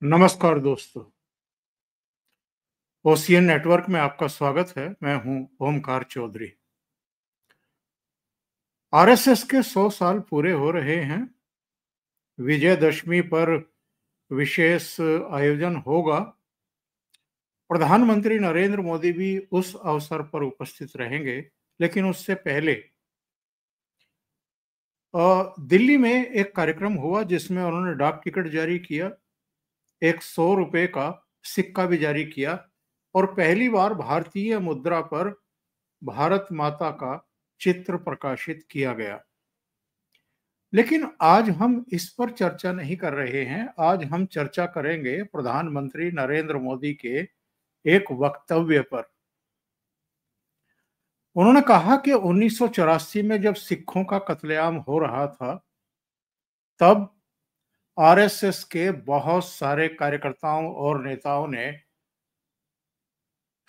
नमस्कार दोस्तों। Ocean network में आपका स्वागत है। मैं हूं ओमकार चौधरी। आरएसएस के 100 साल पूरे हो रहे हैं। विजयदशमी पर विशेष आयोजन होगा। प्रधानमंत्री नरेंद्र मोदी भी उस अवसर पर उपस्थित रहेंगे। लेकिन उससे पहले दिल्ली में एक कार्यक्रम हुआ जिसमें उन्होंने डाक टिकट जारी किया, एक 100 रुपए का सिक्का भी जारी किया और पहली बार भारतीय मुद्रा पर भारत माता का चित्र प्रकाशित किया गया। लेकिन आज हम इस पर चर्चा नहीं कर रहे हैं। आज हम चर्चा करेंगे प्रधानमंत्री नरेंद्र मोदी के एक वक्तव्य पर। उन्होंने कहा कि 1984 में जब सिखों का कत्लेआम हो रहा था, तब आरएसएस के बहुत सारे कार्यकर्ताओं और नेताओं ने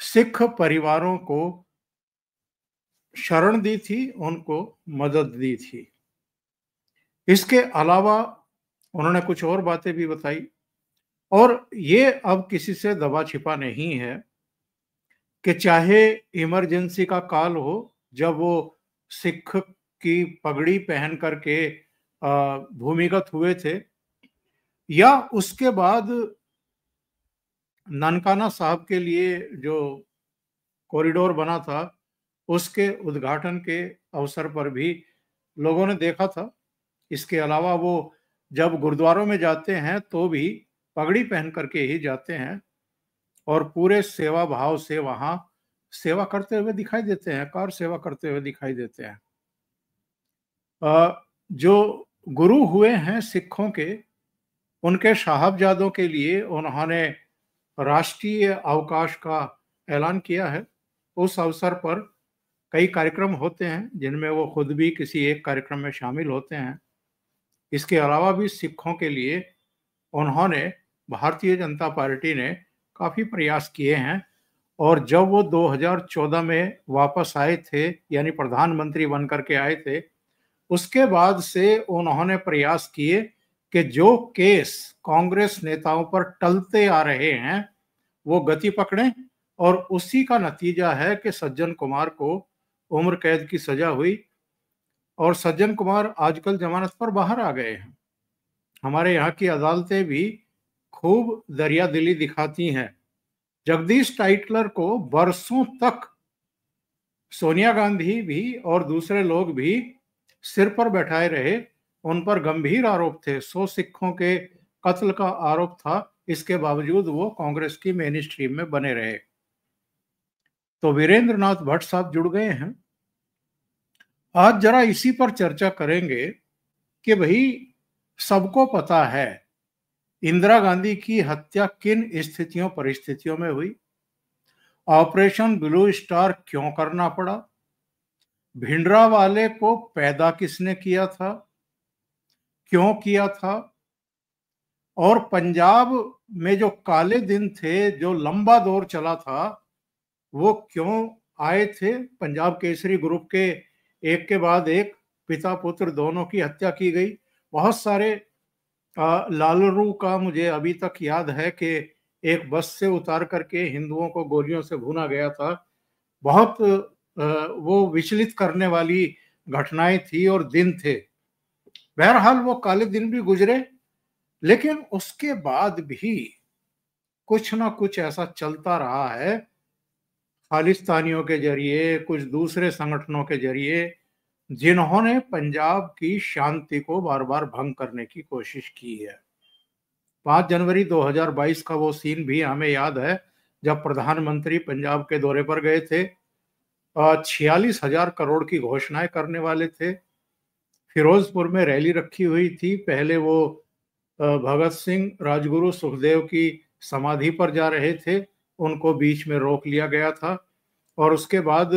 सिख परिवारों को शरण दी थी, उनको मदद दी थी। इसके अलावा उन्होंने कुछ और बातें भी बताई और ये अब किसी से दबा छिपा नहीं है कि चाहे इमरजेंसी का काल हो, जब वो सिख की पगड़ी पहन करके भूमिगत हुए थे, या उसके बाद ननकाना साहब के लिए जो कॉरिडोर बना था, उसके उद्घाटन के अवसर पर भी लोगों ने देखा था। इसके अलावा वो जब गुरुद्वारों में जाते हैं तो भी पगड़ी पहन करके ही जाते हैं और पूरे सेवा भाव से वहां सेवा करते हुए दिखाई देते हैं, कार सेवा करते हुए दिखाई देते हैं। जो गुरु हुए हैं सिखों के, उनके साहबजादों के लिए उन्होंने राष्ट्रीय अवकाश का ऐलान किया है। उस अवसर पर कई कार्यक्रम होते हैं जिनमें वो खुद भी किसी एक कार्यक्रम में शामिल होते हैं। इसके अलावा भी सिखों के लिए उन्होंने, भारतीय जनता पार्टी ने काफी प्रयास किए हैं और जब वो 2014 में वापस आए थे, यानी प्रधानमंत्री बनकर के आए थे, उसके बाद से उन्होंने प्रयास किए कि जो केस कांग्रेस नेताओं पर टलते आ रहे हैं वो गति पकड़ें और उसी का नतीजा है कि सज्जन कुमार को उम्र कैद की सजा हुई और सज्जन कुमार आजकल जमानत पर बाहर आ गए हैं। हमारे यहाँ की अदालतें भी खूब दरियादिली दिखाती हैं। जगदीश टाइटलर को बरसों तक सोनिया गांधी भी और दूसरे लोग भी सिर पर बैठाए रहे। उन पर गंभीर आरोप थे, 100 सिखों के कत्ल का आरोप था। इसके बावजूद वो कांग्रेस की मेन स्ट्रीम में बने रहे। तो वीरेंद्र नाथ भट्ट साहब जुड़ गए हैं। आज जरा इसी पर चर्चा करेंगे कि भाई, सबको पता है इंदिरा गांधी की हत्या किन स्थितियों परिस्थितियों में हुई, ऑपरेशन ब्लू स्टार क्यों करना पड़ा, भिंडरावाले को पैदा किसने किया था, क्यों किया था, और पंजाब में जो काले दिन थे, जो लंबा दौर चला था, वो क्यों आए थे। पंजाब केसरी ग्रुप के एक के बाद एक पिता पुत्र दोनों की हत्या की गई। बहुत सारे लालरू का मुझे अभी तक याद है कि एक बस से उतार करके हिंदुओं को गोलियों से भूना गया था। बहुत वो विचलित करने वाली घटनाएं थी और दिन थे। बहरहाल वो काले दिन भी गुजरे, लेकिन उसके बाद भी कुछ ना कुछ ऐसा चलता रहा है, खालिस्तानियों के जरिए, कुछ दूसरे संगठनों के जरिए, जिन्होंने पंजाब की शांति को बार बार भंग करने की कोशिश की है। 5 जनवरी 2022 का वो सीन भी हमें याद है, जब प्रधानमंत्री पंजाब के दौरे पर गए थे। 46,000 करोड़ की घोषणाएं करने वाले थे। फिरोजपुर में रैली रखी हुई थी। पहले वो भगत सिंह, राजगुरु, सुखदेव की समाधि पर जा रहे थे, उनको बीच में रोक लिया गया था और उसके बाद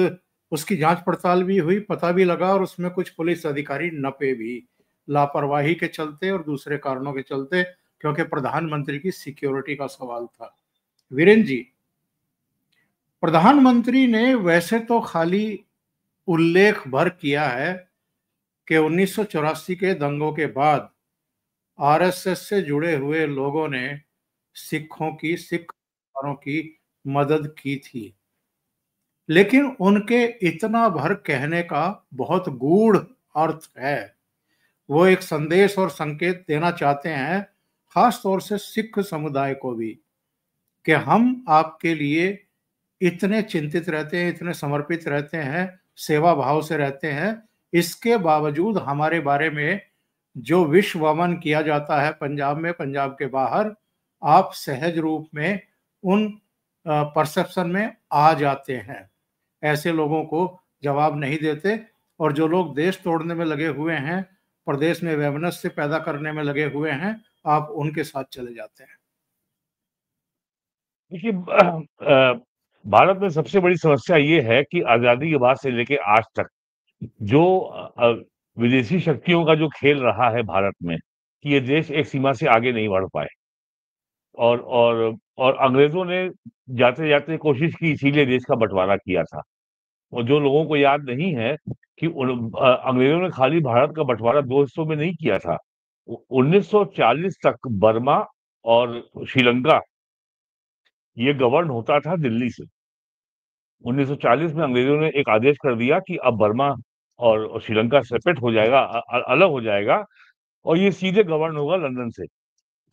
उसकी जांच पड़ताल भी हुई, पता भी लगा और उसमें कुछ पुलिस अधिकारी नपे भी, लापरवाही के चलते और दूसरे कारणों के चलते, क्योंकि प्रधानमंत्री की सिक्योरिटी का सवाल था। वीरेंद्र जी, प्रधानमंत्री ने वैसे तो खाली उल्लेख भर किया है कि 1984 के दंगों के बाद आरएसएस से जुड़े हुए लोगों ने सिख परिवारों की मदद की थी। लेकिन उनके इतना भर कहने का बहुत गूढ़ अर्थ है। वो एक संदेश और संकेत देना चाहते हैं, खास तौर से सिख समुदाय को भी, कि हम आपके लिए इतने चिंतित रहते हैं, इतने समर्पित रहते हैं, सेवा भाव से रहते हैं। इसके बावजूद हमारे बारे में जो विश्ववमन किया जाता है पंजाब में, पंजाब के बाहर, आप सहज रूप में उन परसेप्शन में आ जाते हैं। ऐसे लोगों को जवाब नहीं देते, और जो लोग देश तोड़ने में लगे हुए हैं, प्रदेश में वैमनस्य पैदा करने में लगे हुए हैं, आप उनके साथ चले जाते हैं। देखिए, भारत में सबसे बड़ी समस्या ये है कि आजादी के बाद से लेके आज तक जो विदेशी शक्तियों का जो खेल रहा है भारत में, कि ये देश एक सीमा से आगे नहीं बढ़ पाए, और अंग्रेजों ने जाते जाते कोशिश की, इसीलिए देश का बंटवारा किया था। और जो लोगों को याद नहीं है कि अंग्रेजों ने खाली भारत का बंटवारा दो हिस्सों में नहीं किया था। 1940 तक बर्मा और श्रीलंका ये गवर्न होता था दिल्ली से। 1940 में अंग्रेजों ने एक आदेश कर दिया कि अब बर्मा और श्रीलंका सेपरेट हो जाएगा, अलग हो जाएगा, और ये सीधे गवर्न होगा लंदन से।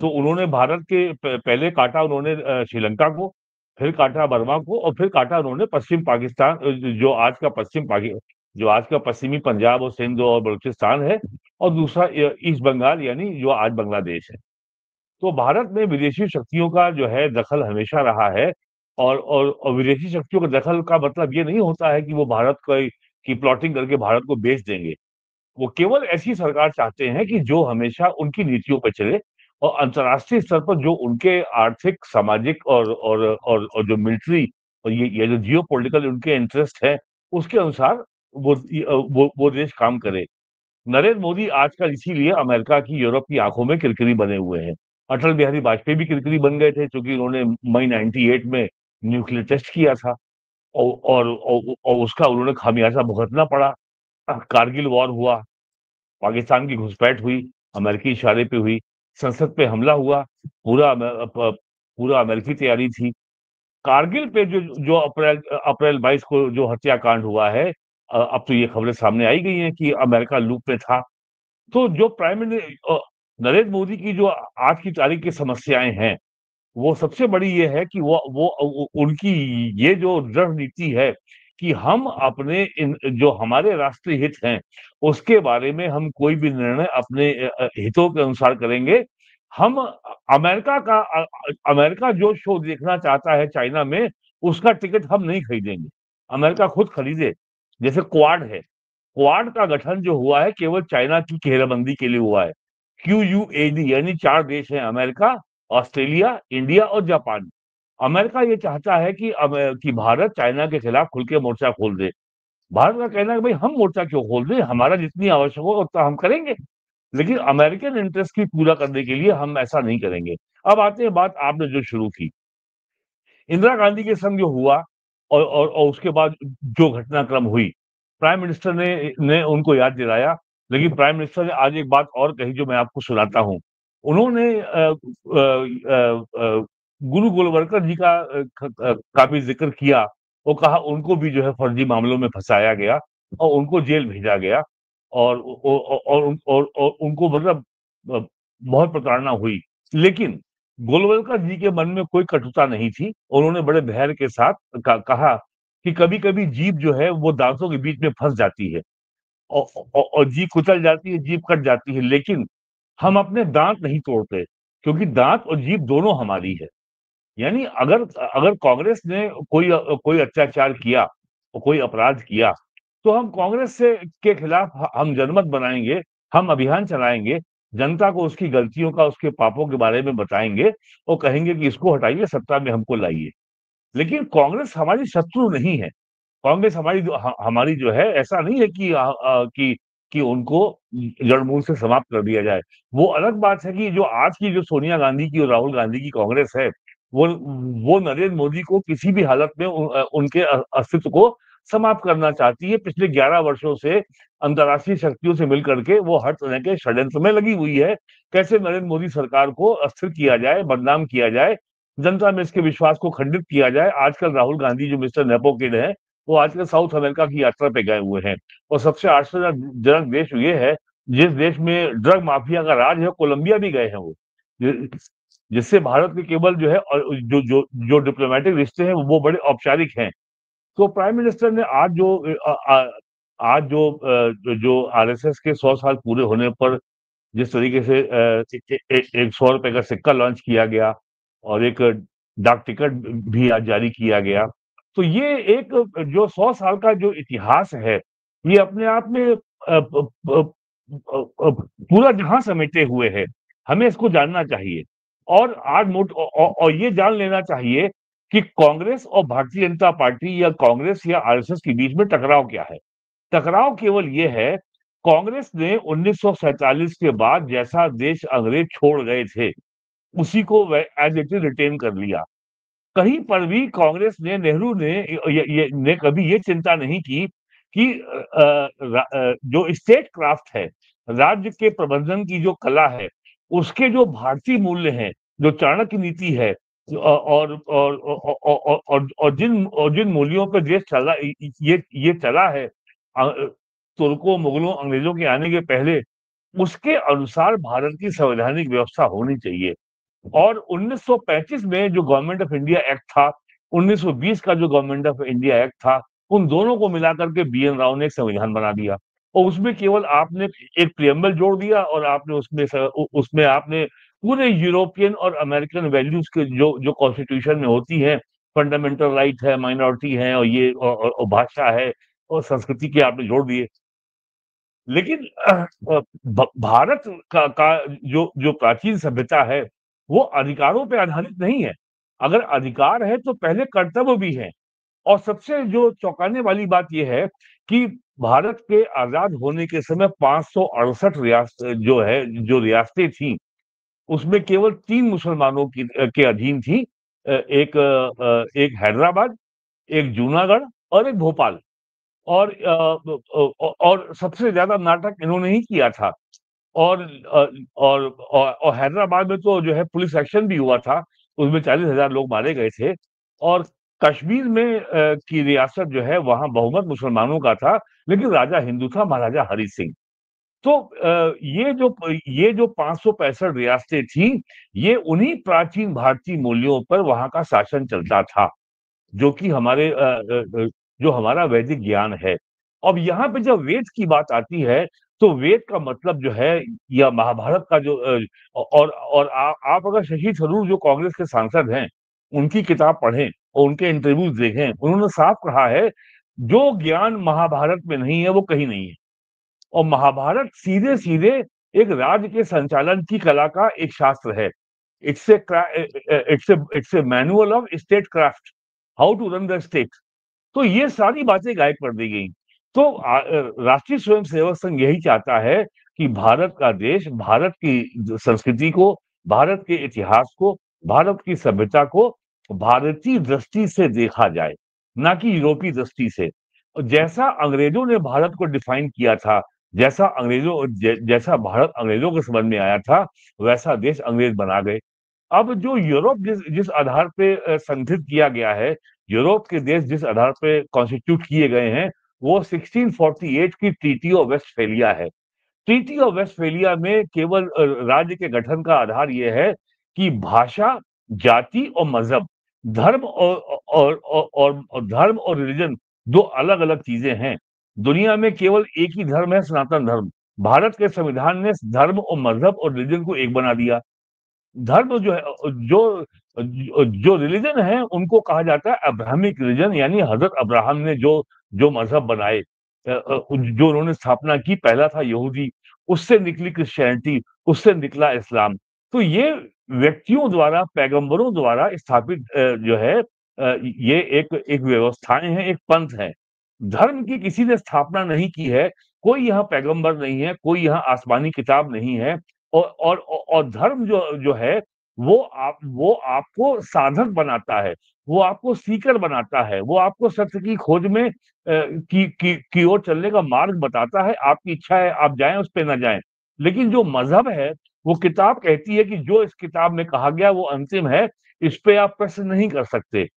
तो उन्होंने भारत के पहले काटा उन्होंने श्रीलंका को, फिर काटा बर्मा को, और फिर काटा उन्होंने पश्चिम पाकिस्तान, जो आज का पश्चिमी पंजाब और सिंध और बलूचिस्तान है, और दूसरा ईस्ट बंगाल, यानी जो आज बांग्लादेश है। तो भारत में विदेशी शक्तियों का जो है दखल हमेशा रहा है। और विदेशी शक्तियों का दखल का मतलब ये नहीं होता है कि वो भारत की प्लॉटिंग करके भारत को बेच देंगे। वो केवल ऐसी सरकार चाहते हैं कि जो हमेशा उनकी नीतियों पर चले, और अंतर्राष्ट्रीय स्तर पर जो उनके आर्थिक, सामाजिक और जो मिलिट्री और ये जो जियो पॉलिटिकल उनके इंटरेस्ट है, उसके अनुसार वो देश काम करे। नरेंद्र मोदी आजकल इसीलिए अमेरिका की, यूरोप की आंखों में किरकिरी बने हुए हैं। अटल बिहारी वाजपेयी भी किरकिरी बन गए थे, क्योंकि उन्होंने मई 98 में न्यूक्लियर टेस्ट किया था, और उसका उन्होंने खामियाजा भुगतना पड़ा। कारगिल वॉर हुआ, पाकिस्तान की घुसपैठ हुई, अमेरिकी इशारे पे हुई, संसद पे हमला हुआ, पूरा अमेरिकी तैयारी थी। कारगिल पे जो जो अप्रैल अप्रैल 22 को जो हत्याकांड हुआ है, अब तो ये खबरें सामने आई गई हैं कि अमेरिका लूप में था। तो जो नरेंद्र मोदी की जो आज की तारीख की समस्याएं हैं, वो सबसे बड़ी ये है कि उनकी ये जो दृढ़ नीति है कि हम अपने इन जो हमारे राष्ट्रीय हित हैं, उसके बारे में हम कोई भी निर्णय अपने हितों के अनुसार करेंगे। हम अमेरिका जो शो देखना चाहता है चाइना में, उसका टिकट हम नहीं खरीदेंगे, अमेरिका खुद खरीदे। जैसे क्वाड है, क्वाड का गठन जो हुआ है केवल चाइना की घेराबंदी के लिए हुआ है। QUAD यानी 4 देश हैं, अमेरिका, ऑस्ट्रेलिया, इंडिया और जापान। अमेरिका ये चाहता है कि भारत चाइना के खिलाफ खुल के मोर्चा खोल दे। भारत का कहना है कि भाई हम मोर्चा क्यों खोल दें, हमारा जितनी आवश्यक हो उतना हम करेंगे, लेकिन अमेरिकन इंटरेस्ट की पूरा करने के लिए हम ऐसा नहीं करेंगे। अब आते हैं बात आपने जो शुरू की, इंदिरा गांधी के संग जो हुआ, और उसके बाद जो घटनाक्रम हुई, प्राइम मिनिस्टर ने उनको याद दिलाया। लेकिन प्राइम मिनिस्टर ने आज एक बात और कही जो मैं आपको सुनाता हूं। उन्होंने गुरु गोलवलकर जी का भी जिक्र किया। वो कहा उनको भी जो है फर्जी मामलों में फंसाया गया, और उनको जेल भेजा गया, और उनको मतलब बहुत प्रताड़ना हुई। लेकिन गोलवलकर जी के मन में कोई कटुता नहीं थी। उन्होंने बड़े धैर्य के साथ कहा कि कभी-कभी जीभ जो है वो दांतों के बीच में फँस जाती है, और जीभ कुचल जाती है, जीभ कट जाती है, लेकिन हम अपने दांत नहीं तोड़ते, क्योंकि दांत और जीभ दोनों हमारी है। यानी अगर अगर कांग्रेस ने कोई अत्याचार किया और कोई अपराध किया, तो हम कांग्रेस से के खिलाफ हम जनमत बनाएंगे, हम अभियान चलाएंगे, जनता को उसकी गलतियों का, उसके पापों के बारे में बताएंगे, और कहेंगे कि इसको हटाइए, सत्ता में हमको लाइए। लेकिन कांग्रेस हमारी शत्रु नहीं है। कांग्रेस हमारी जो है, ऐसा नहीं है कि उनको जड़-मूल से समाप्त कर दिया जाए। वो अलग बात है कि जो आज की जो सोनिया गांधी की और राहुल गांधी की कांग्रेस है, वो वो नरेंद्र मोदी को किसी भी हालत में उनके अस्तित्व को समाप्त करना चाहती है। पिछले 11 वर्षों से अंतर्राष्ट्रीय शक्तियों से मिलकर के वो हर तरह के षड्यंत्र में लगी हुई है। कैसे नरेंद्र मोदी सरकार को अस्थिर किया जाए, बदनाम किया जाए, जनता में इसके विश्वास को खंडित किया जाए। आजकल राहुल गांधी जो मिस्टर नेपो किड है, वो आजकल साउथ अमेरिका की यात्रा पे गए हुए हैं। और सबसे आश्चर्यजनक देश ये है, जिस देश में ड्रग माफिया का राज है, कोलंबिया भी गए हैं वो, जिससे भारत के केवल जो है और जो जो जो डिप्लोमेटिक रिश्ते हैं वो बड़े औपचारिक हैं। तो प्राइम मिनिस्टर ने आज जो आरएसएस के 100 साल पूरे होने पर जिस तरीके से एक 100 रुपए का सिक्का लॉन्च किया गया और एक डाक टिकट भी आज जारी किया गया, तो ये एक जो 100 साल का जो इतिहास है, ये अपने आप में पूरा जहां समेटे हुए है। हमें इसको जानना चाहिए और और ये जान लेना चाहिए कि कांग्रेस और भारतीय जनता पार्टी या कांग्रेस या आरएसएस के बीच में टकराव क्या है। टकराव केवल ये है, कांग्रेस ने 1947 के बाद जैसा देश अंग्रेज छोड़ गए थे, उसी को एज इट इज रिटेन कर लिया। कहीं पर भी कांग्रेस ने, नेहरू ने ने कभी ये चिंता नहीं की कि जो स्टेट क्राफ्ट है, राज्य के प्रबंधन की जो कला है, उसके जो भारतीय मूल्य हैं, जो चाणक्य नीति है, और जिन मूल्यों पर देश चला, ये चला है तुर्कों, मुगलों, अंग्रेजों के आने के पहले, उसके अनुसार भारत की संवैधानिक व्यवस्था होनी चाहिए। और 1935 में जो गवर्नमेंट ऑफ इंडिया एक्ट था, 1920 का जो गवर्नमेंट ऑफ इंडिया एक्ट था, उन दोनों को मिलाकर के बीएन राव ने एक संविधान बना दिया। और उसमें केवल आपने एक प्रियम्बल जोड़ दिया और आपने उसमें आपने पूरे यूरोपियन और अमेरिकन वैल्यूज के जो कॉन्स्टिट्यूशन में होती है, फंडामेंटल राइट है, माइनॉरिटी है, और ये और भाषा है और संस्कृति के आपने जोड़ दिए। लेकिन भारत का जो प्राचीन सभ्यता है, वो अधिकारों पे आधारित नहीं है। अगर अधिकार है तो पहले कर्तव्य भी है। और सबसे जो चौंकाने वाली बात यह है कि भारत के आजाद होने के समय 568 जो रियासतें थी, उसमें केवल 3 मुसलमानों के अधीन थी। एक हैदराबाद, एक जूनागढ़ और एक भोपाल। और सबसे ज्यादा नाटक इन्होंने ही किया था। और हैदराबाद में तो जो है पुलिस एक्शन भी हुआ था, उसमें 40,000 लोग मारे गए थे। और कश्मीर में की रियासत जो है, वहां बहुमत मुसलमानों का था, लेकिन राजा हिंदू था, महाराजा हरि सिंह। तो ये जो 565 रियासतें थी, ये उन्हीं प्राचीन भारतीय मूल्यों पर वहां का शासन चलता था, जो कि जो हमारा वैदिक ज्ञान है। अब यहाँ पे जब वेद की बात आती है, तो वेद का मतलब जो है, या महाभारत का जो आप अगर शशि थरूर जो कांग्रेस के सांसद हैं, उनकी किताब पढ़ें और उनके इंटरव्यूज देखें, उन्होंने साफ कहा है, जो ज्ञान महाभारत में नहीं है वो कहीं नहीं है। और महाभारत सीधे सीधे एक राज्य के संचालन की कला का एक शास्त्र है। It's a manual of statecraft, how to run the state. तो ये सारी बातें गायब कर दी गई। तो राष्ट्रीय स्वयंसेवक संघ यही चाहता है कि भारत का देश, भारत की संस्कृति को, भारत के इतिहास को, भारत की सभ्यता को भारतीय दृष्टि से देखा जाए, ना कि यूरोपीय दृष्टि से। जैसा अंग्रेजों ने भारत को डिफाइन किया था, जैसा भारत अंग्रेजों के समझ में आया था, वैसा देश अंग्रेज बना गए। अब जो यूरोप जिस आधार पे संगठित किया गया है, यूरोप के देश जिस आधार पे कॉन्स्टिट्यूट किए गए हैं, वो 1648 की ट्रीटी ऑफ वेस्टफेलिया है। ट्रीटी ऑफ वेस्टफेलिया में केवल राज्य के गठन का आधार यह है कि भाषा, जाति और मजहब, धर्म और धर्म और रिलीजन 2 अलग-अलग चीजें हैं। दुनिया में केवल एक ही धर्म है, सनातन धर्म। भारत के संविधान ने धर्म और मजहब और रिलीजन को एक बना दिया। धर्म जो है, जो रिलीजन है, उनको कहा जाता है अब्राहमिक रिलीजन, यानी हजरत अब्राहम ने जो मजहब बनाए, जो उन्होंने स्थापना की, पहला था यहूदी, उससे निकली क्रिश्चियनिटी, उससे निकला इस्लाम। तो ये व्यक्तियों द्वारा, पैगंबरों द्वारा स्थापित जो है, ये एक व्यवस्थाएं हैं, एक पंथ है। धर्म की किसी ने स्थापना नहीं की है। कोई यहाँ पैगंबर नहीं है, कोई यहाँ आसमानी किताब नहीं है। और धर्म जो है, वो आपको साधक बनाता है, वो आपको सीकर बनाता है, वो आपको सत्य की खोज में की ओर चलने का मार्ग बताता है। आपकी इच्छा है आप जाएं, उस पे ना जाएं। लेकिन जो मजहब है, वो किताब कहती है कि जो इस किताब में कहा गया वो अंतिम है, इस पे आप प्रश्न नहीं कर सकते।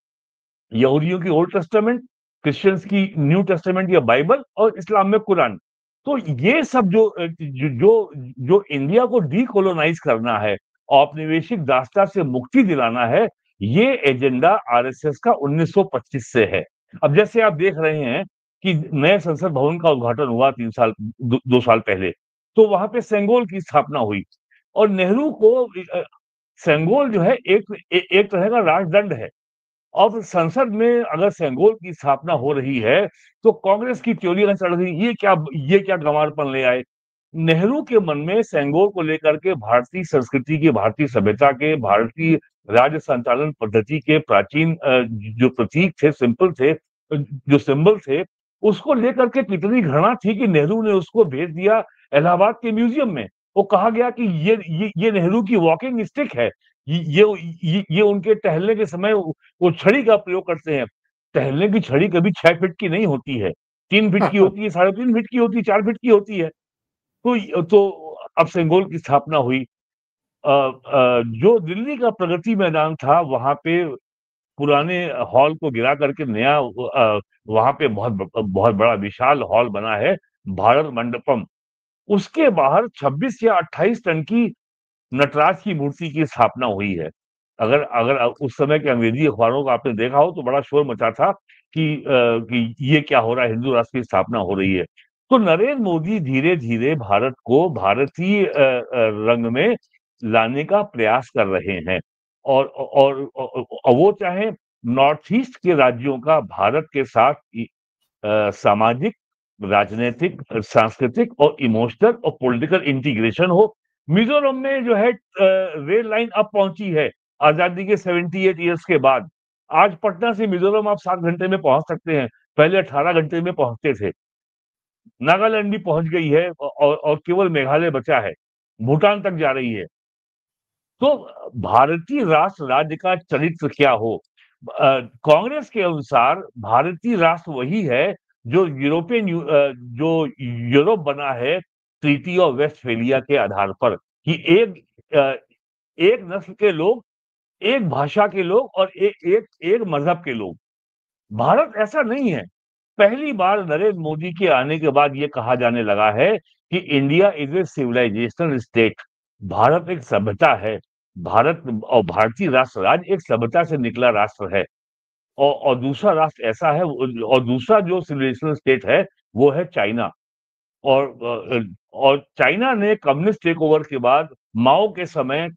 यहूदियों की ओल्ड टेस्टामेंट, क्रिश्चियंस की न्यू टेस्टामेंट या बाइबल, और इस्लाम में कुरान। तो ये सब जो इंडिया को डीकोलोनाइज करना है, औपनिवेशिक दास्ता से मुक्ति दिलाना है, ये एजेंडा आरएसएस का 1925 से है। अब जैसे आप देख रहे हैं कि नए संसद भवन का उद्घाटन हुआ 2 साल पहले, तो वहां पे सेंगोल की स्थापना हुई। और नेहरू को सेंगोल जो है एक तरह का राजदंड है। अब संसद में अगर सेंगोल की स्थापना हो रही है, तो कांग्रेस की त्योरियां चढ़ रही, ये क्या गंवारपन ले आए। नेहरू के मन में सेंगोल को लेकर के भारतीय संस्कृति के, भारतीय सभ्यता के, भारतीय राज्य संचालन पद्धति के प्राचीन जो प्रतीक थे, सिंपल थे, जो सिंबल थे, उसको लेकर के कितनी घृणा थी कि नेहरू ने उसको भेज दिया इलाहाबाद के म्यूजियम में। वो कहा गया कि ये नेहरू की वॉकिंग स्टिक है। ये उनके टहलने के समय वो छड़ी का प्रयोग करते हैं। टहलने की छड़ी कभी 6 फीट की नहीं होती है, 3 फीट की होती है, 3.5 फीट की होती है, 4 फीट की होती है। तो अब सेंगोल की स्थापना हुई। जो दिल्ली का प्रगति मैदान था, वहां पे पुराने हॉल को गिरा करके नया वहां पे बहुत बहुत बड़ा विशाल हॉल बना है, भारत मंडपम। उसके बाहर 26 या 28 टन की नटराज की मूर्ति की स्थापना हुई है। अगर अगर उस समय के अंग्रेजी अखबारों को आपने देखा हो, तो बड़ा शोर मचा था कि ये क्या हो रहा है, हिंदू राष्ट्र की स्थापना हो रही है। तो नरेंद्र मोदी धीरे धीरे भारत को भारतीय रंग में लाने का प्रयास कर रहे हैं। और वो चाहे नॉर्थ ईस्ट के राज्यों का भारत के साथ सामाजिक, राजनीतिक, सांस्कृतिक और इमोशनल और पॉलिटिकल इंटीग्रेशन हो। मिजोरम में जो है रेल लाइन अब पहुंची है आजादी के 78 ईयर्स के बाद। आज पटना से मिजोरम आप 7 घंटे में पहुंच सकते हैं, पहले 18 घंटे में पहुंचते थे। नागालैंड भी पहुंच गई है, और केवल मेघालय बचा है, भूटान तक जा रही है। तो भारतीय राष्ट्र राज्य का चरित्र क्या हो? कांग्रेस के अनुसार भारतीय राष्ट्र वही है जो जो यूरोप बना है ट्रीटी ऑफ वेस्टफेलिया के आधार पर, कि एक नस्ल के लोग, एक भाषा के लोग और एक मजहब के लोग। भारत ऐसा नहीं है। पहली बार नरेंद्र मोदी के आने के बाद ये कहा जाने लगा है कि India is a civilisational state. Bharat एक सभ्यता है। भारत और भारतीय राष्ट्र राज्य एक सभ्यता से निकला राष्ट्र है। और दूसरा राष्ट्र ऐसा है, और दूसरा जो सिविलाइजेशनल स्टेट है, वो है चाइना। और चाइना ने कम्युनिस्ट टेक ओवर के बाद माओ के समय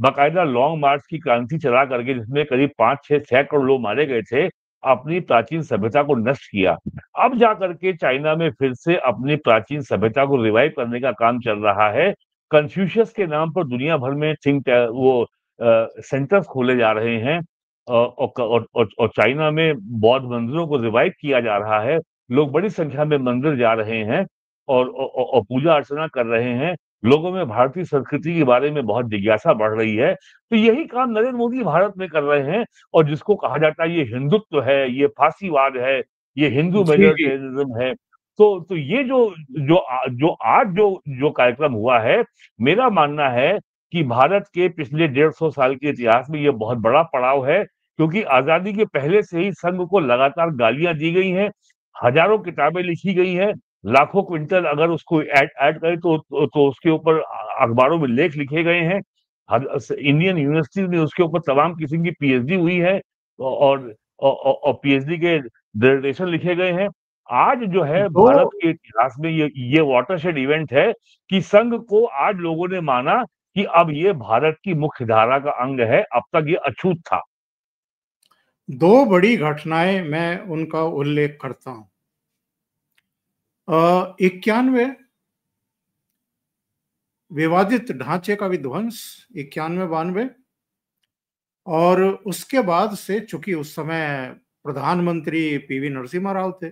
बाकायदा लॉन्ग मार्च की क्रांति चला करके, जिसमें करीब 5-6 करोड़ लोग मारे गए थे, अपनी प्राचीन सभ्यता को नष्ट किया। अब जाकर के चाइना में फिर से अपनी प्राचीन सभ्यता को रिवाइव करने का काम चल रहा है। कन्फ्यूशियस के नाम पर दुनिया भर में सेंटर्स खोले जा रहे हैं। और चाइना में बौद्ध मंदिरों को रिवाइव किया जा रहा है। लोग बड़ी संख्या में मंदिर जा रहे हैं और पूजा अर्चना कर रहे हैं। लोगों में भारतीय संस्कृति के बारे में बहुत जिज्ञासा बढ़ रही है। तो यही काम नरेंद्र मोदी भारत में कर रहे हैं। और जिसको कहा जाता है ये हिंदुत्व है, ये फासीवाद है, ये हिंदू जी जी। मेजोरिटेरिज्म है। तो ये जो कार्यक्रम हुआ है, मेरा मानना है कि भारत के पिछले 150 साल के इतिहास में ये बहुत बड़ा पड़ाव है। क्योंकि आजादी के पहले से ही संघ को लगातार गालियां दी गई हैं, हजारों किताबें लिखी गई हैं, लाखों क्विंटल अगर उसको ऐड करें तो उसके ऊपर अखबारों में लेख लिखे गए हैं। इंडियन यूनिवर्सिटी में उसके ऊपर तमाम किस्म की पीएचडी हुई है, और पीएचडी के डिसर्टेशन लिखे गए हैं। आज जो है दो भारत के इतिहास में ये वाटरशेड इवेंट है कि संघ को आज लोगों ने माना कि अब ये भारत की मुख्य धारा का अंग है, अब तक ये अछूत था। दो बड़ी घटनाएं मैं उनका उल्लेख करता हूं। 91 विवादित ढांचे का विध्वंस, 91-92, और उसके बाद से, चूंकि उस समय प्रधानमंत्री पीवी नरसिम्हा राव थे,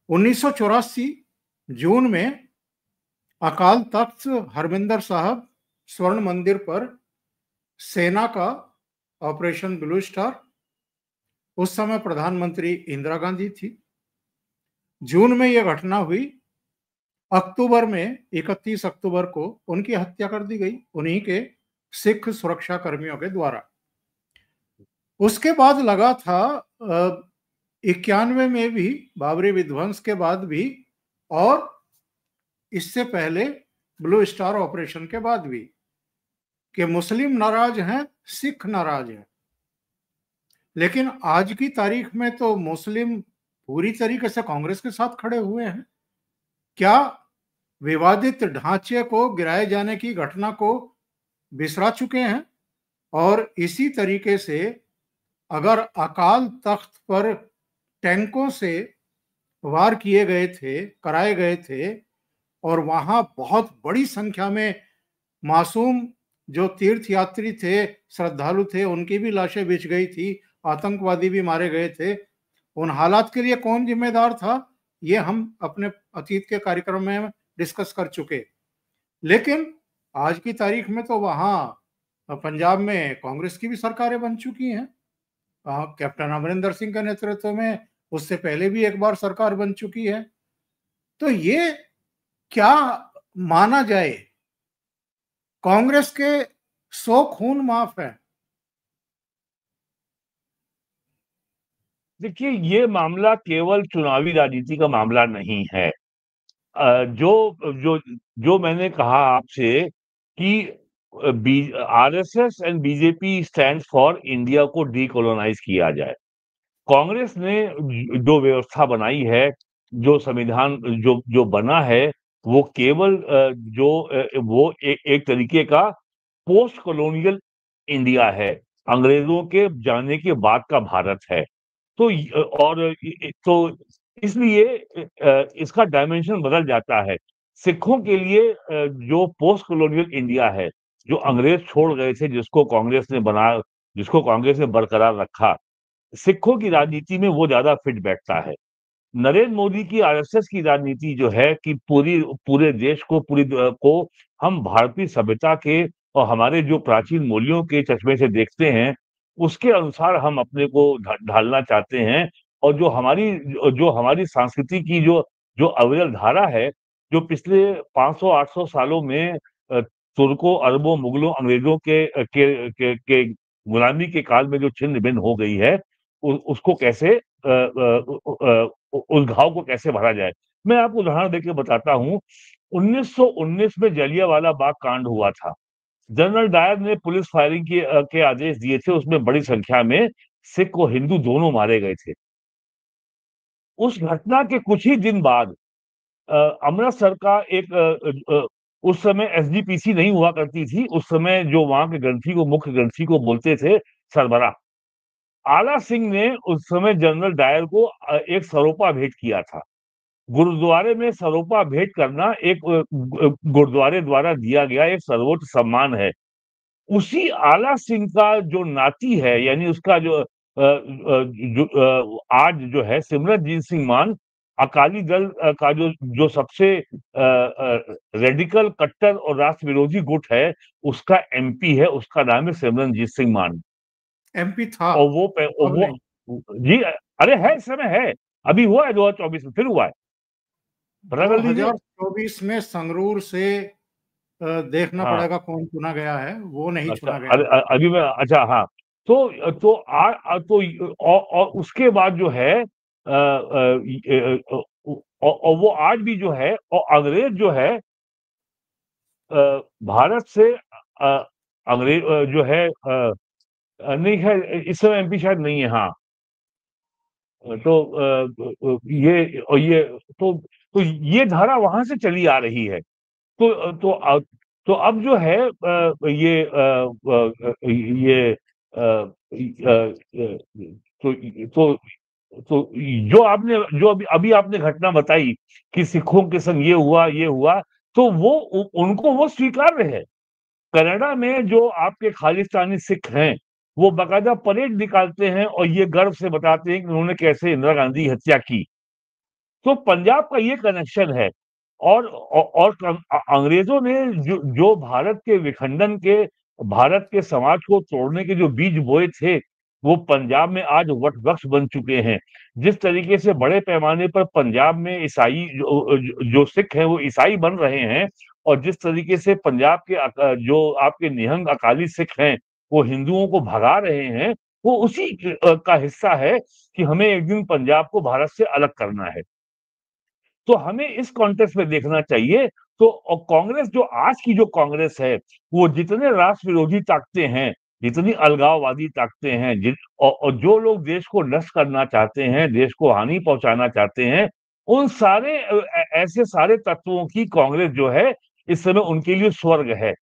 1984 जून में अकाल तख्त हरमिंदर साहब स्वर्ण मंदिर पर सेना का ऑपरेशन ब्लू स्टार। उस समय प्रधानमंत्री इंदिरा गांधी थी। जून में यह घटना हुई। अक्टूबर में 31 अक्टूबर को उनकी हत्या कर दी गई उन्हीं के सिख सुरक्षा कर्मियों के द्वारा। उसके बाद लगा था 91 में भी, बाबरी विध्वंस के बाद भी, और इससे पहले ब्लू स्टार ऑपरेशन के बाद भी, कि मुस्लिम नाराज हैं, सिख नाराज हैं। लेकिन आज की तारीख में तो मुस्लिम पूरी तरीके से कांग्रेस के साथ खड़े हुए हैं। क्या विवादित ढांचे को गिराए जाने की घटना को बिसरा चुके हैं? और इसी तरीके से अगर अकाल तख्त पर टैंकों से वार किए गए थे, कराए गए थे, और वहां बहुत बड़ी संख्या में मासूम जो तीर्थ यात्री थे, श्रद्धालु थे, उनकी भी लाशें बिछ गई थी, आतंकवादी भी मारे गए थे, उन हालात के लिए कौन जिम्मेदार था? ये हम अपने अतीत के कार्यक्रम में डिस्कस कर चुके। लेकिन आज की तारीख में तो वहां पंजाब में कांग्रेस की भी सरकारें बन चुकी हैं। कैप्टन अमरिंदर सिंह के नेतृत्व में उससे पहले भी एक बार सरकार बन चुकी है। तो ये क्या माना जाए? कांग्रेस के 100 खून माफ है। देखिए, ये मामला केवल चुनावी राजनीति का मामला नहीं है। जो जो जो मैंने कहा आपसे कि RSS and BJP stand for India को डीकोलोनाइज किया जाए। कांग्रेस ने जो व्यवस्था बनाई है, जो संविधान जो जो बना है, वो केवल वो एक तरीके का पोस्ट कॉलोनियल इंडिया है, अंग्रेजों के जाने के बाद का भारत है। तो तो इसलिए इसका डायमेंशन बदल जाता है। सिखों के लिए जो पोस्ट कॉलोनियल इंडिया है, जो अंग्रेज छोड़ गए थे, जिसको कांग्रेस ने बरकरार रखा, सिखों की राजनीति में वो ज्यादा फिट बैठता है। नरेंद्र मोदी की आरएसएस की राजनीति जो है कि पूरे देश को को हम भारतीय सभ्यता के और हमारे जो प्राचीन मूल्यों के चश्मे से देखते हैं, उसके अनुसार हम अपने को ढालना चाहते हैं। और जो हमारी संस्कृति की जो जो अविरल धारा है, जो पिछले 500-800 सालों में तुर्कों, अरबों, मुगलों, अंग्रेजों के गुलामी के काल में जो छिन्न भिन्न हो गई है, उसको कैसे उस घाव को कैसे भरा जाए। मैं आपको उदाहरण देके बताता हूँ। 1919 में जलियांवाला बाग कांड हुआ था। जनरल डायर ने पुलिस फायरिंग के आदेश दिए थे। उसमें बड़ी संख्या में सिख और हिंदू दोनों मारे गए थे। उस घटना के कुछ ही दिन बाद अमृतसर का उस समय एसजीपीसी नहीं हुआ करती थी। उस समय जो वहां के मुख्य ग्रंथी को बोलते थे सरबराह, आला सिंह ने उस समय जनरल डायर को एक सरोपा भेंट किया था। गुरुद्वारे में सरोपा भेंट करना एक गुरुद्वारे द्वारा दिया गया एक सर्वोच्च सम्मान है। उसी आला सिंह का जो नाती है, यानी उसका आज जो है सिमरनजीत सिंह मान, अकाली दल का जो सबसे रेडिकल, कट्टर और राष्ट्र विरोधी गुट है, उसका एमपी है। उसका नाम है सिमरनजीत सिंह मान। एमपी था और अब नहीं। जी, अरे है, इस समय है। अभी हुआ है 2024 में, फिर हुआ है। पता कर लीजिए। 2024 में संगरूर से देखना हाँ, पड़ेगा कौन चुना गया है, वो नहीं अच्छा, चुना गया है। अभी मैं, अच्छा, हाँ। और उसके बाद जो है और वो आज भी जो है, और अंग्रेज जो है भारत से अंग्रेज जो है नहीं है इस समय, एमपी शायद नहीं है। हाँ, ये तो ये धारा वहां से चली आ रही है। तो तो अ, तो अब जो है ये तो तो जो अभी अभी आपने घटना बताई कि सिखों के संग ये हुआ, तो उनको वो स्वीकार्य है। कनाडा में जो आपके खालिस्तानी सिख हैं, वो बाकायदा परेड निकालते हैं और ये गर्व से बताते हैं कि उन्होंने कैसे इंदिरा गांधी की हत्या की। तो पंजाब का ये कनेक्शन है। और अंग्रेजों ने जो भारत के विखंडन के भारत के समाज को तोड़ने के जो बीज बोए थे, वो पंजाब में आज वट वृक्ष बन चुके हैं। जिस तरीके से बड़े पैमाने पर पंजाब में ईसाई जो सिख हैं वो ईसाई बन रहे हैं, और जिस तरीके से पंजाब के जो आपके निहंग अकाली सिख हैं वो हिंदुओं को भगा रहे हैं, वो उसी का हिस्सा है कि हमें एक दिन पंजाब को भारत से अलग करना है। तो हमें इस कॉन्टेक्स्ट में देखना चाहिए। तो कांग्रेस, जो आज की जो कांग्रेस है, वो जितने राष्ट्र विरोधी ताकतें हैं, जितनी अलगाववादी ताकतें हैं, और जो लोग देश को नष्ट करना चाहते हैं, देश को हानि पहुंचाना चाहते हैं, उन सारे ऐसे सारे तत्वों की कांग्रेस जो है इस समय उनके लिए स्वर्ग है।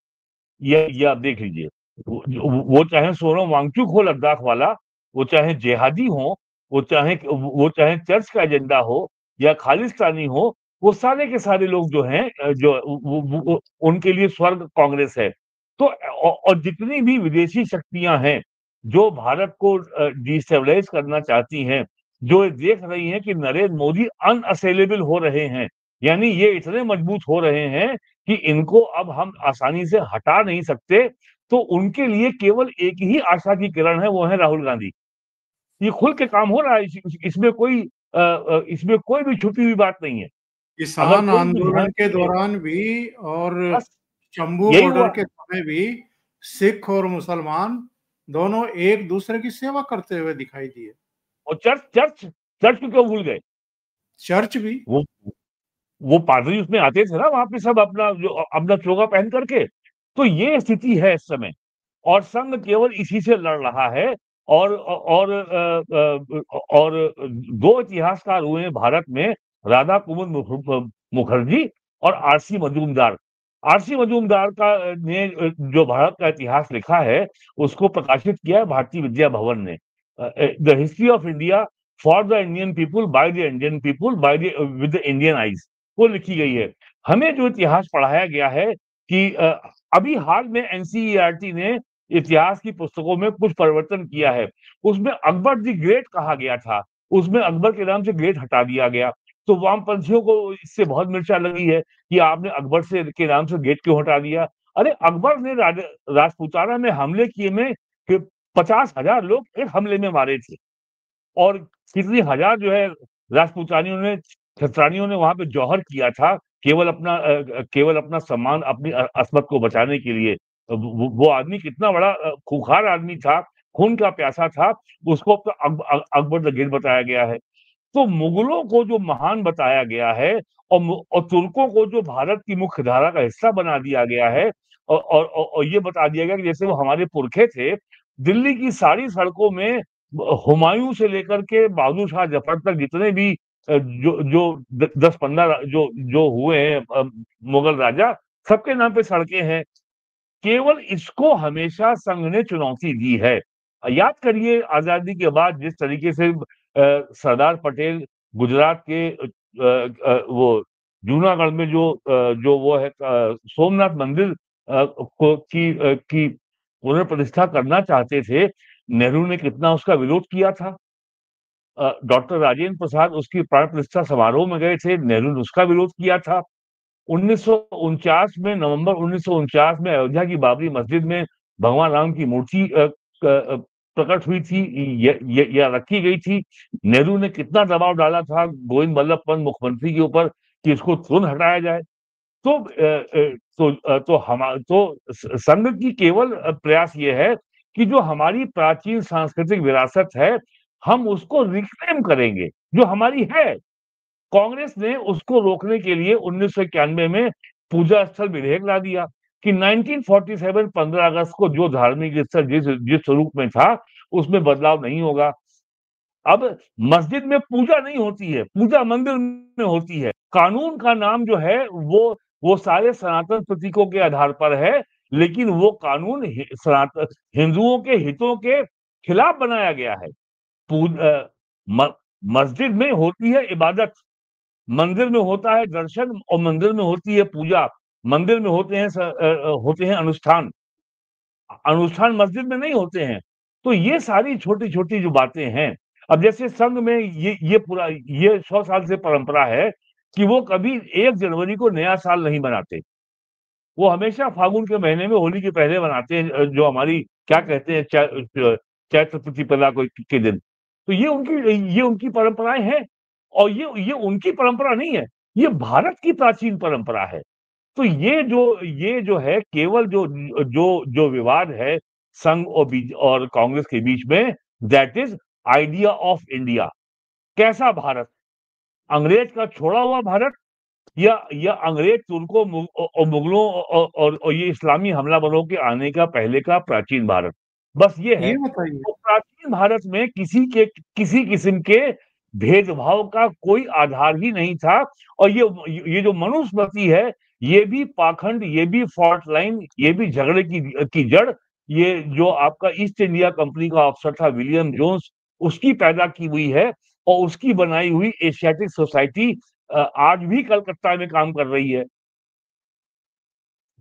ये आप देख लीजिए, वो चाहे सोनम वांगचुक हो लद्दाख वाला, वो चाहे जिहादी हो, वो चाहे चर्च का एजेंडा हो या खालिस्तानी हो, वो सारे के सारे लोग जो हैं जो उनके लिए स्वर्ग कांग्रेस है। तो और जितनी भी विदेशी शक्तियां हैं जो भारत को डिस्टेबलाइज करना चाहती हैं, जो देख रही हैं कि नरेंद्र मोदी अनअसेलेबल हो रहे हैं, यानी ये इतने मजबूत हो रहे हैं कि इनको अब हम आसानी से हटा नहीं सकते, तो उनके लिए केवल एक ही आशा की किरण है, वो है राहुल गांधी। ये खुल के काम हो रहा है, इसमें कोई भी छुपी हुई बात नहीं है। अगर किसान कोई भी ध्यान आंदोलन के से, दौरान भी और बस शंभू यही बॉर्डर हुआ। के समय भी सिख और मुसलमान दोनों एक दूसरे की सेवा करते हुए दिखाई दिए। और चर्च चर्च चर्च को क्यों भूल गए? चर्च भी। वो वो पादरी उसमें आते थे ना वहां पे, सब अपना जो अपना चोगा पहन करके। तो ये स्थिति है इस समय, और संघ केवल इसी से लड़ रहा है। और दो इतिहासकार हुए हैं भारत में, राधा कुमुद मुखर्जी और आरसी मजूमदार। आरसी मजूमदार का ने जो भारत का इतिहास लिखा है, उसको प्रकाशित किया है भारतीय विद्या भवन ने। The history of India for the Indian people by the Indian people by the with the Indian eyes, वो लिखी गई है। हमें जो इतिहास पढ़ाया गया है कि अभी हाल में एनसीईआरटी ने इतिहास की पुस्तकों में कुछ परिवर्तन किया है। उसमें अकबर द ग्रेट कहा गया था, उसमें अकबर के नाम से ग्रेट हटा दिया गया। तो वामपंथियों को इससे बहुत मिर्चा लगी है कि आपने अकबर से के नाम से ग्रेट क्यों हटा दिया। अरे अकबर ने राजपूताना में हमले किए में 50,000 लोग एक हमले में मारे थे, और कितनी हजार जो है क्षत्रानियों ने वहां पे जौहर किया था, केवल अपना सम्मान, अपनी अस्मत को बचाने के लिए। वो आदमी कितना बड़ा खूंखार आदमी था, खून का प्यासा था, उसको अब तो अकबर द ग्रेट बताया गया है। तो मुगलों को जो महान बताया गया है, और तुर्कों को जो भारत की मुख्य धारा का हिस्सा बना दिया गया है, और ये बता दिया गया कि जैसे वो हमारे पुरखे थे। दिल्ली की सारी सड़कों में हुमायूं से लेकर के बहादुर शाह जफर तक जितने भी जो जो 10-15 जो हुए हैं मुगल राजा, सबके नाम पे सड़कें हैं। केवल इसको हमेशा संघ ने चुनौती दी है। याद करिए आजादी के बाद जिस तरीके से सरदार पटेल गुजरात के वो जूनागढ़ में जो वो है सोमनाथ मंदिर की पुनर्प्रतिष्ठा करना चाहते थे, नेहरू ने कितना उसका विरोध किया था। डॉक्टर राजेंद्र प्रसाद उसकी प्राण प्रतिष्ठा समारोह में गए थे, नेहरू ने उसका विरोध किया था। 1949 में, नवंबर 1949 में अयोध्या की बाबरी मस्जिद में भगवान राम की मूर्ति प्रकट हुई थी या रखी गई थी। नेहरू ने कितना दबाव डाला था गोविंद बल्लभ पंत मुख्यमंत्री के ऊपर कि इसको तुरंत हटाया जाए। तो संघ की केवल प्रयास ये है कि जो हमारी प्राचीन सांस्कृतिक विरासत है, हम उसको रिक्लेम करेंगे, जो हमारी है। कांग्रेस ने उसको रोकने के लिए 1991 में पूजा स्थल विधेयक ला दिया कि 1947 15 अगस्त को जो धार्मिक स्थल जिस जिस स्वरूप में था, उसमें बदलाव नहीं होगा। अब मस्जिद में पूजा नहीं होती है, पूजा मंदिर में होती है। कानून का नाम जो है वो सारे सनातन प्रतीकों के आधार पर है, लेकिन वो कानून सनातन हिंदुओं के हितों के खिलाफ बनाया गया है। मस्जिद में होती है इबादत, मंदिर में होता है दर्शन, और मंदिर में होती है पूजा। मंदिर में होते हैं अनुष्ठान, अनुष्ठान मस्जिद में नहीं होते हैं। तो ये सारी छोटी छोटी जो बातें हैं, अब जैसे संघ में ये 100 साल से परंपरा है कि वो कभी 1 जनवरी को नया साल नहीं मनाते। वो हमेशा फागुन के महीने में होली के पहले मनाते हैं, जो हमारी क्या कहते हैं चैत्र प्रतिपदा को के दिन। तो ये उनकी परंपराएं हैं, और ये उनकी परंपरा नहीं है, ये भारत की प्राचीन परंपरा है। तो ये जो है केवल जो जो जो विवाद है संघ और कांग्रेस के बीच में, that is idea of India. कैसा भारत? अंग्रेज का छोड़ा हुआ भारत, या अंग्रेज तुर्कों और मुगलों और ये इस्लामी हमलावरों के आने का पहले का प्राचीन भारत? बस ये है। ये बताइए। तो प्राचीन भारत में किसी किस्म के भेदभाव का कोई आधार ही नहीं था। और ये जो मनुस्मृति है, ये भी पाखंड, ये भी फॉल्ट लाइन, ये भी झगड़े की जड़, ये जो आपका ईस्ट इंडिया कंपनी का अफसर था विलियम जोन्स, उसकी पैदा की हुई है। और उसकी बनाई हुई एशियाटिक सोसाइटी आज भी कलकत्ता में काम कर रही है।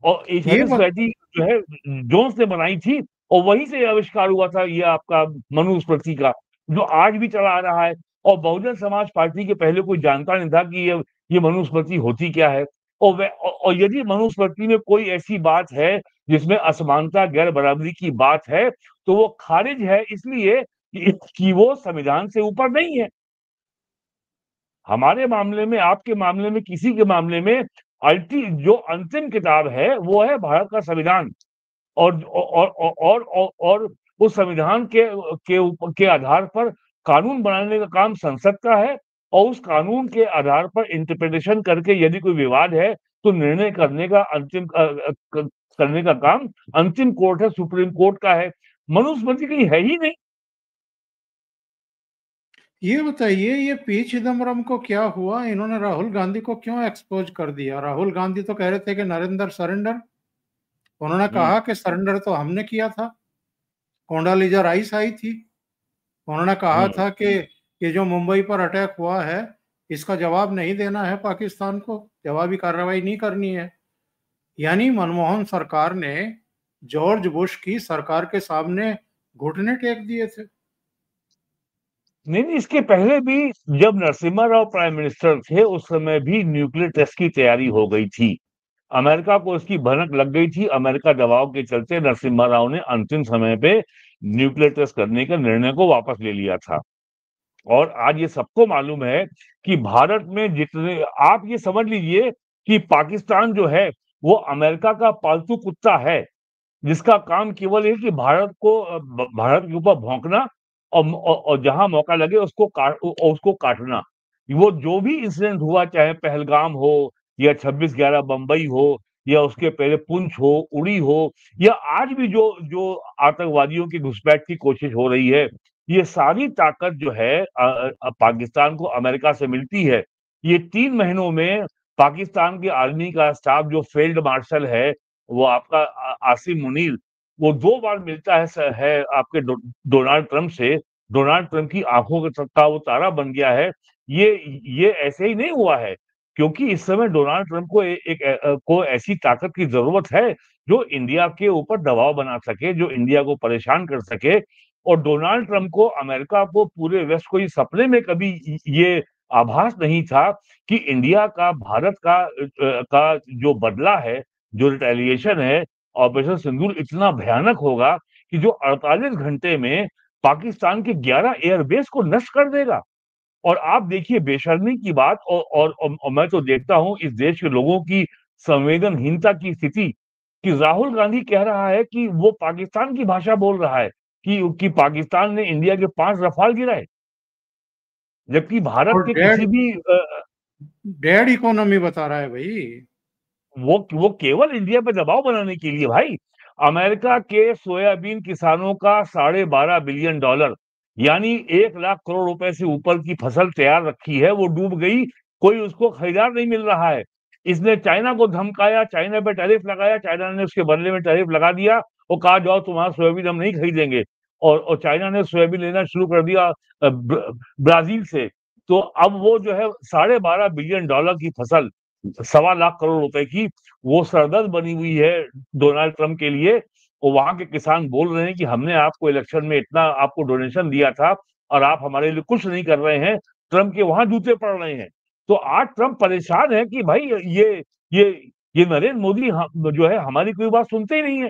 और ये एशियाटिक बत, सोसाइटी जो है जोन्स ने बनाई थी, और वहीं से आविष्कार हुआ था ये आपका मनुस्मृति का, जो आज भी चला आ रहा है। और बहुजन समाज पार्टी के पहले कोई जानता नहीं था कि ये मनुस्मृति होती क्या है। और यदि मनुस्मृति में कोई ऐसी बात है जिसमें असमानता, गैर बराबरी की बात है, तो वो खारिज है, इसलिए कि वो संविधान से ऊपर नहीं है। हमारे मामले में, आपके मामले में, किसी के मामले में जो अंतिम किताब है वो है भारत का संविधान। और उस संविधान के आधार पर कानून बनाने का काम संसद का है। और उस कानून के आधार पर इंटरप्रिटेशन करके यदि कोई विवाद है, तो निर्णय करने का काम अंतिम कोर्ट है, सुप्रीम कोर्ट का है। मनुस्मृति कहीं है ही नहीं। ये बताइए, ये पी चिदम्बरम को क्या हुआ? इन्होंने राहुल गांधी को क्यों एक्सपोज कर दिया? राहुल गांधी तो कह रहे थे कि नरेंद्र सरेंडर। उन्होंने हम्म। कहा कि सरेंडर तो हमने किया था, कोंडालीजा राइस आई थी। उन्होंने कहा हम्म। था कि ये जो मुंबई पर अटैक हुआ है, इसका जवाब नहीं देना है, पाकिस्तान को जवाबी कार्रवाई नहीं करनी है। यानी मनमोहन सरकार ने जॉर्ज बुश की सरकार के सामने घुटने टेक दिए थे। नहीं नहीं, इसके पहले भी जब नरसिम्हा राव प्राइम मिनिस्टर थे, उस समय भी न्यूक्लियर टेस्ट की तैयारी हो गई थी। अमेरिका को इसकी भनक लग गई थी। अमेरिका दबाव के चलते नरसिम्हा राव ने अंतिम समय पे न्यूक्लियर टेस्ट करने के निर्णय को वापस ले लिया था। और आज ये सबको मालूम है कि भारत में जितने, आप ये समझ लीजिए कि पाकिस्तान जो है वो अमेरिका का पालतू कुत्ता है, जिसका काम केवल है कि भारत के ऊपर भौंकना, और जहां मौका लगे उसको काटना। वो जो भी इंसिडेंट हुआ, चाहे पहलगाम हो, या 26/11 बंबई हो, या उसके पहले पुंछ हो, उड़ी हो, या आज भी जो जो आतंकवादियों की घुसपैठ की कोशिश हो रही है, ये सारी ताकत जो है पाकिस्तान को अमेरिका से मिलती है। ये 3 महीनों में पाकिस्तान के आर्मी का स्टाफ, जो फील्ड मार्शल है, वो आपका आसिम मुनीर, वो 2 बार मिलता है आपके डोनाल्ड ट्रंप से। डोनाल्ड ट्रंप की आंखों का वो तारा बन गया है। ये ऐसे ही नहीं हुआ है, क्योंकि इस समय डोनाल्ड ट्रंप को ऐसी ताकत की जरूरत है जो इंडिया के ऊपर दबाव बना सके, जो इंडिया को परेशान कर सके। और डोनाल्ड ट्रंप को, अमेरिका को, पूरे वेस्ट को ये सपने में कभी ये आभास नहीं था कि इंडिया का, भारत का जो बदला है, जो रिटेलिएशन है, ऑपरेशन सिंदूर इतना भयानक होगा कि जो 48 घंटे में पाकिस्तान के 11 एयरबेस को नष्ट कर देगा। और आप देखिए बेशर्मी की बात, और मैं तो देखता हूं इस देश के लोगों की संवेदनहीनता की स्थिति, कि राहुल गांधी कह रहा है कि वो पाकिस्तान की भाषा बोल रहा है, कि पाकिस्तान ने इंडिया के 5 रफाल गिराए, जबकि भारत और के डेड किसी भी डेड इकोनॉमी बता रहा है भाई। वो केवल इंडिया पे दबाव बनाने के लिए भाई। अमेरिका के सोयाबीन किसानों का $12.5 बिलियन, यानी 1 लाख करोड़ रुपए से ऊपर की फसल तैयार रखी है, वो डूब गई। कोई उसको खरीदार नहीं मिल रहा है। इसने चाइना को धमकाया, चाइना पे टैरिफ लगाया, चाइना ने उसके बदले में टैरिफ लगा दिया और कहा जाओ तुम्हारा सोयाबीन हम नहीं खरीदेंगे। और चाइना ने सोयाबीन लेना शुरू कर दिया ब्राजील से। तो अब वो जो है $12.5 बिलियन की फसल, ₹1.25 लाख करोड़ की, वो सरदर्द बनी हुई है डोनाल्ड ट्रंप के लिए। और वहां के किसान बोल रहे हैं कि हमने आपको इलेक्शन में इतना आपको डोनेशन दिया था, और आप हमारे लिए कुछ नहीं कर रहे हैं। ट्रंप के वहां जूते पड़ रहे हैं। तो आज ट्रंप परेशान है कि भाई ये ये नरेंद्र मोदी जो है हमारी कोई बात सुनते ही नहीं है।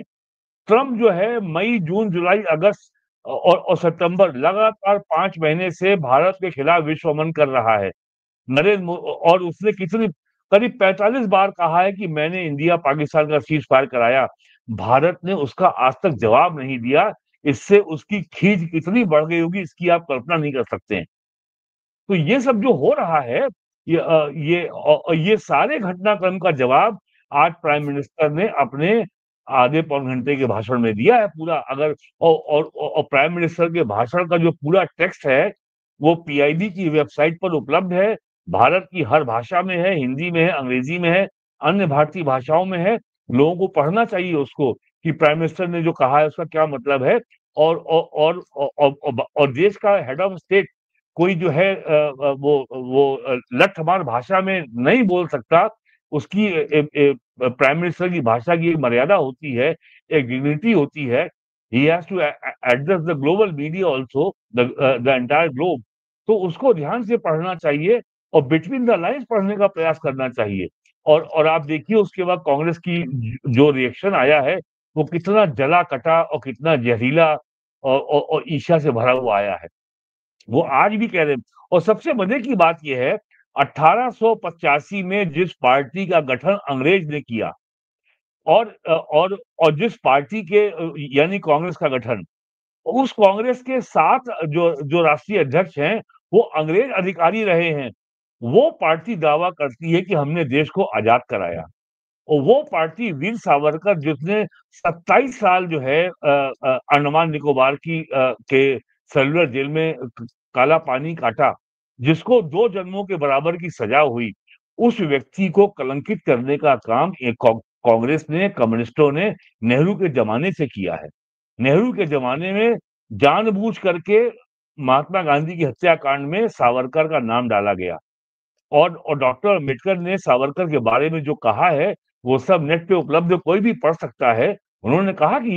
ट्रम्प जो है मई, जून, जुलाई, अगस्त और सितंबर लगातार 5 महीने से भारत के खिलाफ विश्वमन कर रहा है। और उसने कितनी करीब 45 बार कहा है कि मैंने इंडिया पाकिस्तान का सीज फायर कराया। भारत ने उसका आज तक जवाब नहीं दिया। इससे उसकी खींच कितनी बढ़ गई होगी इसकी आप कल्पना नहीं कर सकते हैं। तो ये सब जो हो रहा है, ये सारे घटनाक्रम का जवाब आज प्राइम मिनिस्टर ने अपने आधे पौन घंटे के भाषण में दिया है पूरा। अगर और प्राइम मिनिस्टर के भाषण का जो पूरा टेक्स्ट है वो पीआईबी की वेबसाइट पर उपलब्ध है। भारत की हर भाषा में है, हिंदी में है, अंग्रेजी में है, अन्य भारतीय भाषाओं में है। लोगों को पढ़ना चाहिए उसको कि प्राइम मिनिस्टर ने जो कहा है उसका क्या मतलब है। और देश का हेड ऑफ स्टेट कोई जो है वो लठमार भाषा में नहीं बोल सकता। उसकी प्राइम मिनिस्टर की भाषा की एक मर्यादा होती है, एक डिग्निटी होती है। He has to address the global media also, the entire globe. तो उसको ध्यान से पढ़ना चाहिए और बिटवीन द लाइन्स पढ़ने का प्रयास करना चाहिए। और आप देखिए उसके बाद कांग्रेस की जो रिएक्शन आया है वो कितना जला कटा और कितना जहरीला और ईर्ष्या से भरा हुआ आया है। वो आज भी कह रहे हैं। और सबसे मजे की बात यह है, 1885 में जिस पार्टी का गठन अंग्रेज ने किया और जिस पार्टी के यानी कांग्रेस का गठन, उस कांग्रेस के 7 जो राष्ट्रीय अध्यक्ष हैं वो अंग्रेज अधिकारी रहे हैं। वो पार्टी दावा करती है कि हमने देश को आजाद कराया। और वो पार्टी वीर सावरकर जिसने 27 साल जो है अंडमान निकोबार के सेलुलर जेल में काला पानी काटा, जिसको 2 जन्मों के बराबर की सजा हुई, उस व्यक्ति को कलंकित करने का काम कांग्रेस ने, कम्युनिस्टों ने नेहरू के जमाने से किया है। नेहरू के जमाने में जानबूझ करके महात्मा गांधी की हत्याकांड में सावरकर का नाम डाला गया। और डॉक्टर अम्बेडकर ने सावरकर के बारे में जो कहा है वो सब नेट पे उपलब्ध है, कोई भी पढ़ सकता है। उन्होंने कहा कि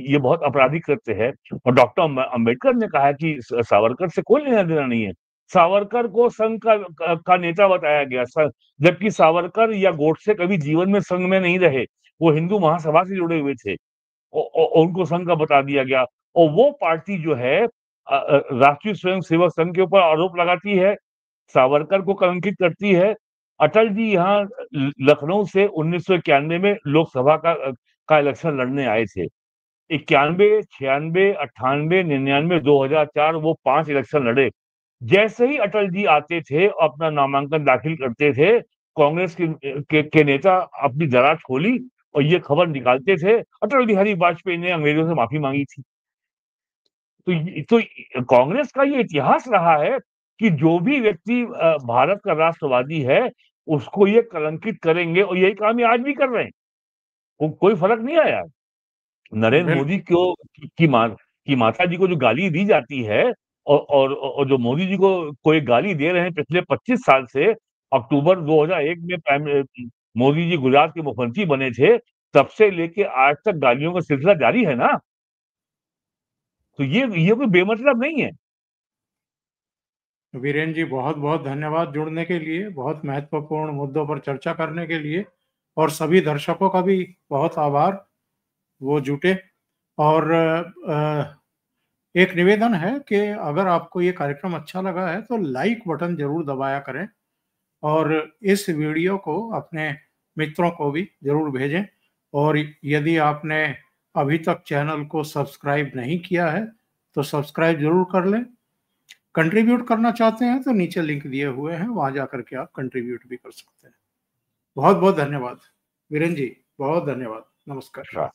ये बहुत आपराधिक कृत्य है। और डॉक्टर अम्बेडकर ने कहा कि सावरकर से कोई लेना देना नहीं है। सावरकर को संघ का नेता बताया गया, जबकि सावरकर या गोडसे कभी जीवन में संघ में नहीं रहे। वो हिंदू महासभा से जुड़े हुए थे। उनको संघ का बता दिया गया। और वो पार्टी जो है राष्ट्रीय स्वयंसेवक संघ के ऊपर आरोप लगाती है, सावरकर को कलंकित करती है। अटल जी यहाँ लखनऊ से 1991 में लोकसभा का इलेक्शन लड़ने आए थे। 91, 96, 98, 99, 2004 वो 5 इलेक्शन लड़े। जैसे ही अटल जी आते थे अपना नामांकन दाखिल करते थे, कांग्रेस के नेता अपनी दराज खोली और ये खबर निकालते थे अटल बिहारी वाजपेयी ने अंग्रेजों से माफी मांगी थी। तो कांग्रेस का ये इतिहास रहा है कि जो भी व्यक्ति भारत का राष्ट्रवादी है उसको ये कलंकित करेंगे और यही काम ये आज भी कर रहे हैं। कोई फर्क नहीं आया। नरेंद्र मोदी को की माता जी को जो गाली दी जाती है और जो मोदी जी को कोई गाली दे रहे हैं पिछले 25 साल से, अक्टूबर 2001 में मोदी जी गुजरात के मुख्यमंत्री बने थे, तब से लेके आज तक गालियों का सिलसिला जारी है ना। तो ये कोई बेमतलब नहीं है। वीरेन जी बहुत बहुत धन्यवाद जुड़ने के लिए, बहुत महत्वपूर्ण मुद्दों पर चर्चा करने के लिए। और सभी दर्शकों का भी बहुत आभार, वो जुटे। और एक निवेदन है कि अगर आपको ये कार्यक्रम अच्छा लगा है तो लाइक बटन जरूर दबाया करें और इस वीडियो को अपने मित्रों को भी जरूर भेजें। और यदि आपने अभी तक चैनल को सब्सक्राइब नहीं किया है तो सब्सक्राइब जरूर कर लें। कंट्रीब्यूट करना चाहते हैं तो नीचे लिंक दिए हुए हैं, वहां जाकर के आप कंट्रीब्यूट भी कर सकते हैं। बहुत बहुत धन्यवाद वीरेन जी, बहुत धन्यवाद। नमस्कार।